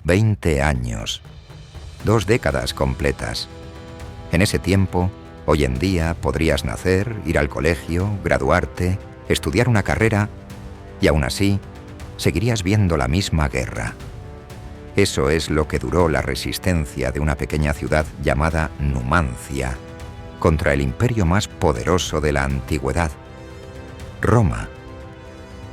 20 años. 2 décadas completas. En ese tiempo, hoy en día, podrías nacer, ir al colegio, graduarte, estudiar una carrera, y aún así, seguirías viendo la misma guerra. Eso es lo que duró la resistencia de una pequeña ciudad llamada Numancia contra el imperio más poderoso de la antigüedad, Roma.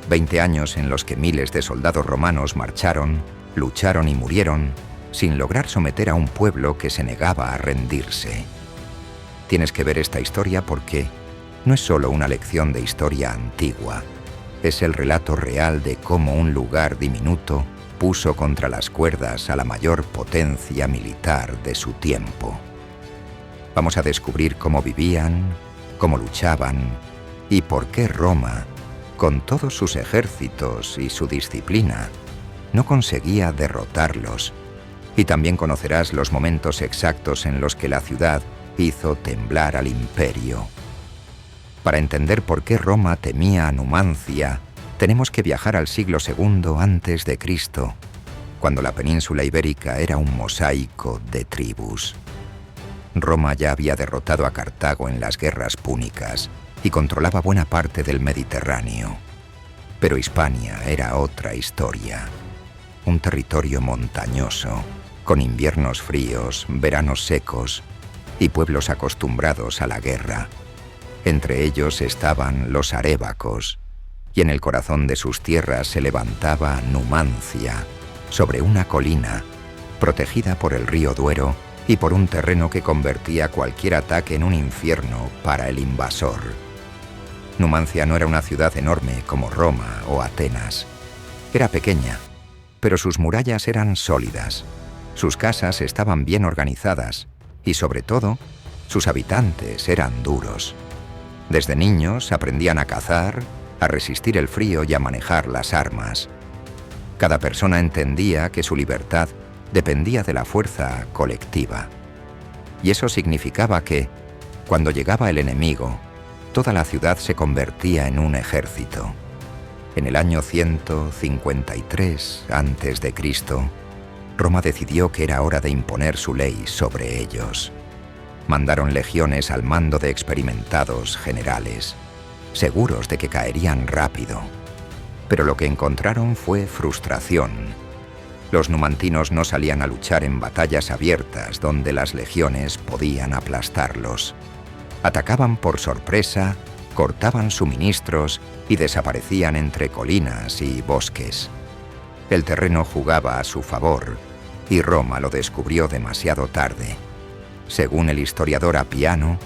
20 años en los que miles de soldados romanos marcharon, lucharon y murieron sin lograr someter a un pueblo que se negaba a rendirse. Tienes que ver esta historia porque no es solo una lección de historia antigua, es el relato real de cómo un lugar diminuto puso contra las cuerdas a la mayor potencia militar de su tiempo. Vamos a descubrir cómo vivían, cómo luchaban y por qué Roma, con todos sus ejércitos y su disciplina, no conseguía derrotarlos. Y también conocerás los momentos exactos en los que la ciudad hizo temblar al imperio. Para entender por qué Roma temía a Numancia, tenemos que viajar al siglo II a.C., cuando la península ibérica era un mosaico de tribus. Roma ya había derrotado a Cartago en las guerras púnicas y controlaba buena parte del Mediterráneo. Pero Hispania era otra historia. Un territorio montañoso, con inviernos fríos, veranos secos y pueblos acostumbrados a la guerra. Entre ellos estaban los arébacos, y en el corazón de sus tierras se levantaba Numancia, sobre una colina, protegida por el río Duero y por un terreno que convertía cualquier ataque en un infierno para el invasor. Numancia no era una ciudad enorme como Roma o Atenas. Era pequeña, pero sus murallas eran sólidas, sus casas estaban bien organizadas y, sobre todo, sus habitantes eran duros. Desde niños aprendían a cazar, a resistir el frío y a manejar las armas. Cada persona entendía que su libertad dependía de la fuerza colectiva. Y eso significaba que, cuando llegaba el enemigo, toda la ciudad se convertía en un ejército. En el año 153 a.C., Roma decidió que era hora de imponer su ley sobre ellos. Mandaron legiones al mando de experimentados generales, seguros de que caerían rápido. Pero lo que encontraron fue frustración. Los numantinos no salían a luchar en batallas abiertas donde las legiones podían aplastarlos. Atacaban por sorpresa, cortaban suministros y desaparecían entre colinas y bosques. El terreno jugaba a su favor y Roma lo descubrió demasiado tarde. Según el historiador Apiano,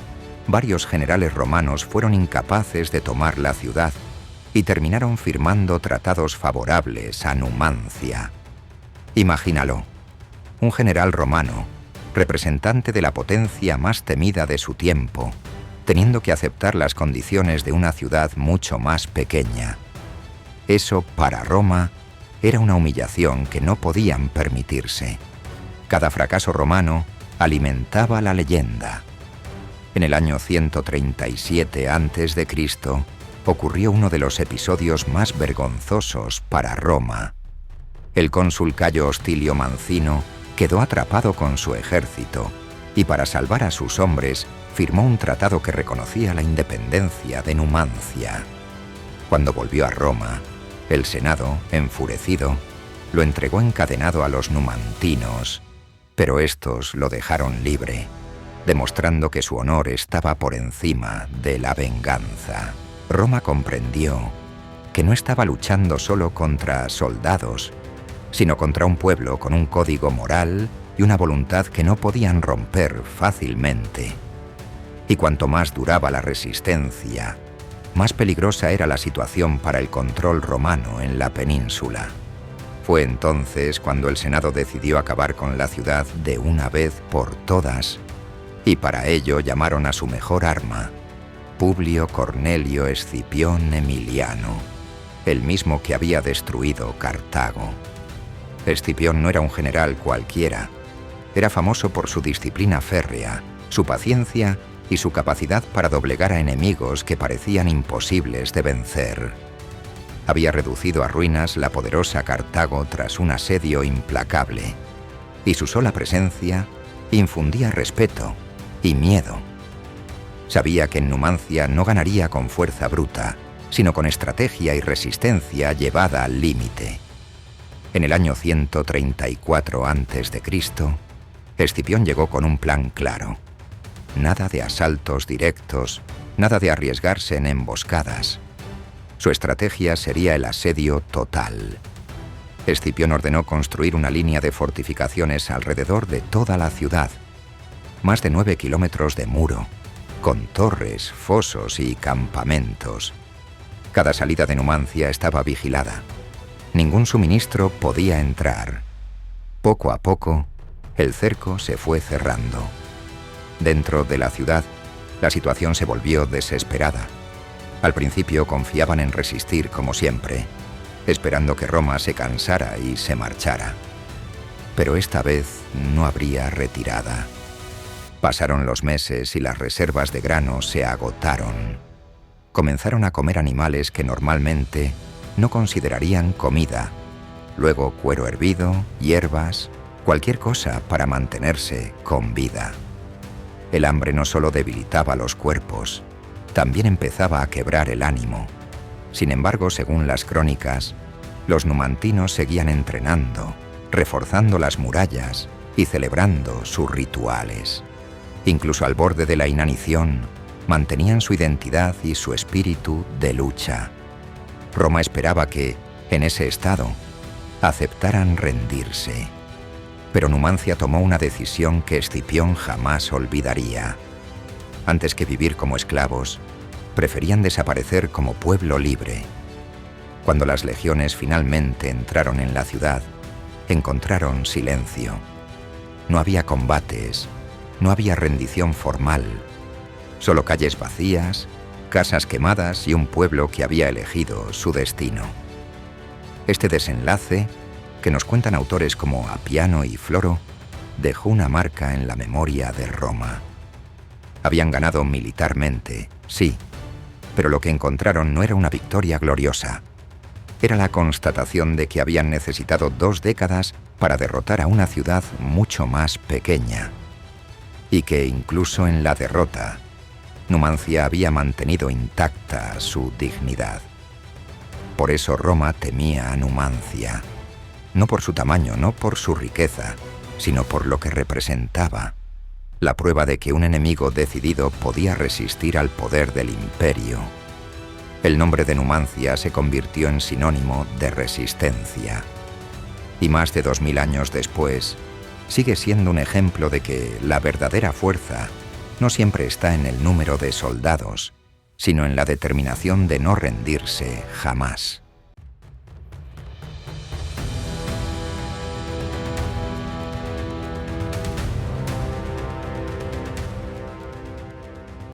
varios generales romanos fueron incapaces de tomar la ciudad y terminaron firmando tratados favorables a Numancia. Imagínalo, un general romano, representante de la potencia más temida de su tiempo, teniendo que aceptar las condiciones de una ciudad mucho más pequeña. Eso, para Roma, era una humillación que no podían permitirse. Cada fracaso romano alimentaba la leyenda. En el año 137 a.C. ocurrió uno de los episodios más vergonzosos para Roma. El cónsul Cayo Hostilio Mancino quedó atrapado con su ejército y, para salvar a sus hombres, firmó un tratado que reconocía la independencia de Numancia. Cuando volvió a Roma, el Senado, enfurecido, lo entregó encadenado a los numantinos, pero estos lo dejaron libre, demostrando que su honor estaba por encima de la venganza. Roma comprendió que no estaba luchando solo contra soldados, sino contra un pueblo con un código moral y una voluntad que no podían romper fácilmente. Y cuanto más duraba la resistencia, más peligrosa era la situación para el control romano en la península. Fue entonces cuando el Senado decidió acabar con la ciudad de una vez por todas, y para ello llamaron a su mejor arma, Publio Cornelio Escipión Emiliano, el mismo que había destruido Cartago. Escipión no era un general cualquiera. Era famoso por su disciplina férrea, su paciencia y su capacidad para doblegar a enemigos que parecían imposibles de vencer. Había reducido a ruinas la poderosa Cartago tras un asedio implacable, y su sola presencia infundía respeto y miedo. Sabía que en Numancia no ganaría con fuerza bruta, sino con estrategia y resistencia llevada al límite. En el año 134 a.C., Escipión llegó con un plan claro. Nada de asaltos directos, nada de arriesgarse en emboscadas. Su estrategia sería el asedio total. Escipión ordenó construir una línea de fortificaciones alrededor de toda la ciudad. Más de 9 kilómetros de muro, con torres, fosos y campamentos. Cada salida de Numancia estaba vigilada. Ningún suministro podía entrar. Poco a poco, el cerco se fue cerrando. Dentro de la ciudad, la situación se volvió desesperada. Al principio confiaban en resistir como siempre, esperando que Roma se cansara y se marchara. Pero esta vez no habría retirada. Pasaron los meses y las reservas de grano se agotaron. Comenzaron a comer animales que normalmente no considerarían comida. Luego cuero hervido, hierbas, cualquier cosa para mantenerse con vida. El hambre no solo debilitaba los cuerpos, también empezaba a quebrar el ánimo. Sin embargo, según las crónicas, los numantinos seguían entrenando, reforzando las murallas y celebrando sus rituales. Incluso al borde de la inanición, mantenían su identidad y su espíritu de lucha. Roma esperaba que, en ese estado, aceptaran rendirse. Pero Numancia tomó una decisión que Escipión jamás olvidaría. Antes que vivir como esclavos, preferían desaparecer como pueblo libre. Cuando las legiones finalmente entraron en la ciudad, encontraron silencio. No había combates, no había rendición formal, solo calles vacías, casas quemadas y un pueblo que había elegido su destino. Este desenlace, que nos cuentan autores como Apiano y Floro, dejó una marca en la memoria de Roma. Habían ganado militarmente, sí, pero lo que encontraron no era una victoria gloriosa. Era la constatación de que habían necesitado 2 décadas para derrotar a una ciudad mucho más pequeña. Y que incluso en la derrota, Numancia había mantenido intacta su dignidad. Por eso Roma temía a Numancia. No por su tamaño, no por su riqueza, sino por lo que representaba. La prueba de que un enemigo decidido podía resistir al poder del imperio. El nombre de Numancia se convirtió en sinónimo de resistencia. Y más de 2000 años después, sigue siendo un ejemplo de que la verdadera fuerza no siempre está en el número de soldados, sino en la determinación de no rendirse jamás.